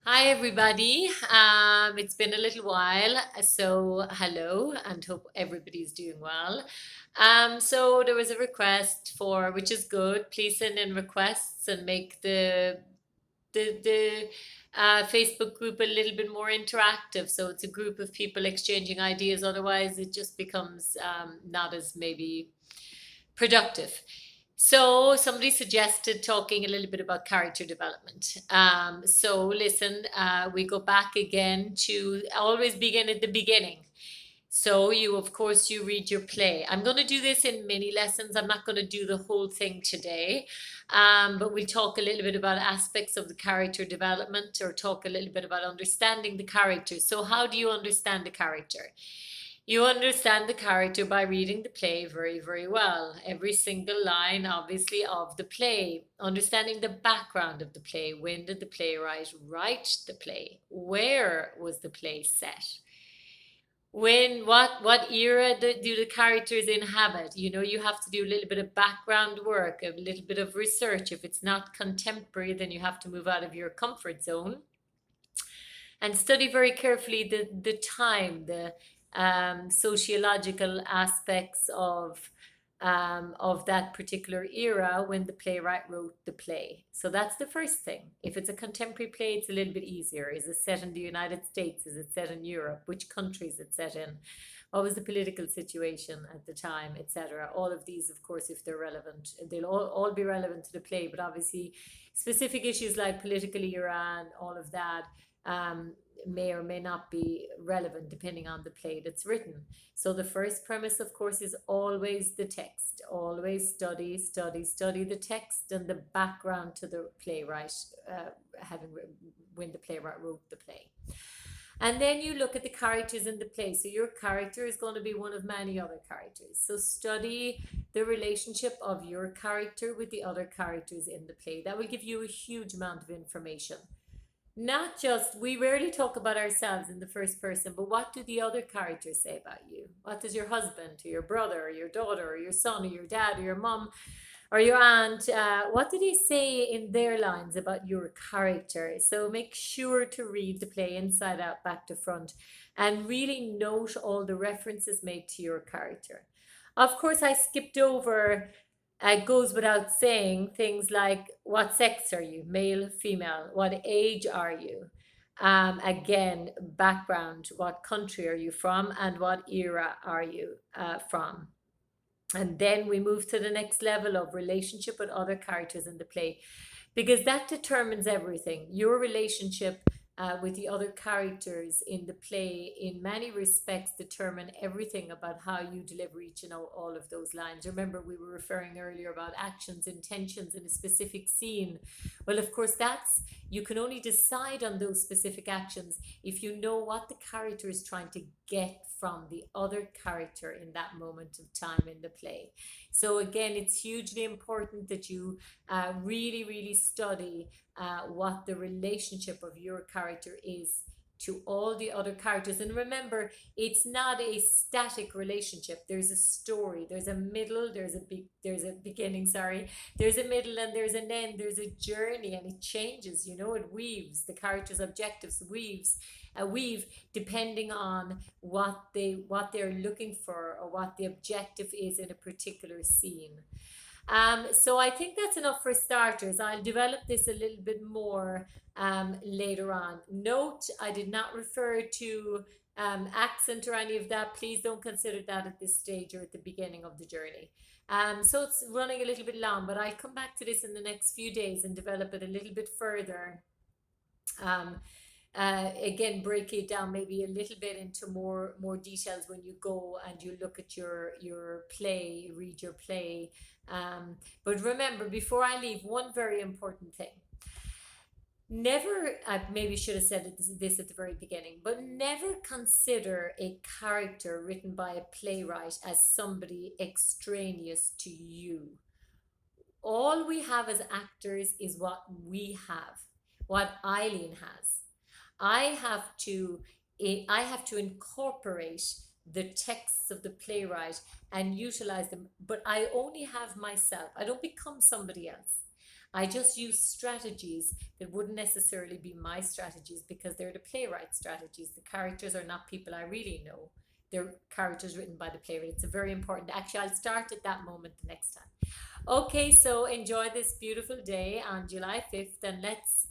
Hi, everybody. It's been a little while, so hello, and hope everybody's doing well. So there was a request for, which is good. Please send in requests and make the Facebook group a little bit more interactive. So it's a group of people exchanging ideas. Otherwise, it just becomes not as maybe productive. So somebody suggested talking a little bit about character development. So listen, we go back again to always begin at the beginning. So you, of course, you read your play. I'm going to do this in mini lessons. I'm not going to do the whole thing today, but we'll talk a little bit about aspects of the character development, or talk a little bit about understanding the character. So how do you understand the character? You understand the character by reading the play very, very well. Every single line, obviously, of the play. Understanding the background of the play. When did the playwright write the play? Where was the play set? What era do the characters inhabit? You have to do a little bit of background work, a little bit of research. If it's not contemporary, then you have to move out of your comfort zone and study very carefully the time, the sociological aspects of that particular era when the playwright wrote the play. So that's the first thing. If it's a contemporary play, it's a little bit easier. Is it set in the United States? Is it set in Europe? Which country is it set in? What was the political situation at the time, etc.? All of these, of course, if they're relevant, they'll all be relevant to the play, but obviously specific issues like political era and all of that um, may or may not be relevant depending on the play that's written. So the first premise, of course, is always the text. Always study, study, study the text and the background to the playwright, having when the playwright wrote the play. And then you look at the characters in the play. So your character is going to be one of many other characters. So study the relationship of your character with the other characters in the play. That will give you a huge amount of information. Not just, we rarely talk about ourselves in the first person, but what do the other characters say about you? What does your husband, or your brother, or your daughter, or your son, or your dad, or your mom, or your aunt, what do they say in their lines about your character? So make sure to read the play inside out, back to front, and really note all the references made to your character. Of course, I skipped over, it goes without saying, things like what sex are you, male, female, what age are you, again, background, what country are you from, and what era are you from. And then we move to the next level of relationship with other characters in the play, because that determines everything. Your relationship with the other characters in the play, in many respects, determine everything about how you deliver each and all of those lines. Remember, we were referring earlier about actions, intentions in a specific scene. Well, of course, that's, you can only decide on those specific actions if you know what the character is trying to get from the other character in that moment of time in the play. So again, it's hugely important that you really, really study what the relationship of your character is to all the other characters. And remember, it's not a static relationship. There's a story, there's a middle, there's a beginning, sorry, there's a middle, and there's an end. There's a journey, and it changes. It weaves. The character's objectives weave depending on what they're looking for, or what the objective is in a particular scene. So I think that's enough for starters. I'll develop this a little bit more later on. Note, I did not refer to accent or any of that. Please don't consider that at this stage or at the beginning of the journey. So it's running a little bit long, but I'll come back to this in the next few days and develop it a little bit further. Um, Again, break it down maybe a little bit into more details when you go and you look at your play, read your play. But remember, before I leave, one very important thing. Never, I maybe should have said this at the very beginning, but never consider a character written by a playwright as somebody extraneous to you. All we have as actors is what we have, what Eileen has. I have to I have to incorporate the texts of the playwright and utilize them, but I only have myself. I don't become somebody else. I just use strategies that wouldn't necessarily be my strategies because they're the playwright's strategies. The characters are not people I really know. They're characters written by the playwright. It's a very important. Actually, I'll start at that moment the next time. Okay, so enjoy this beautiful day on July 5th, and let's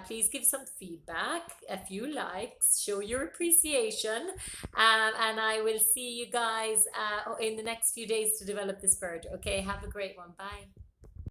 please give some feedback, a few likes, show your appreciation, and I will see you guys in the next few days to develop this further. Okay, have a great one. Bye.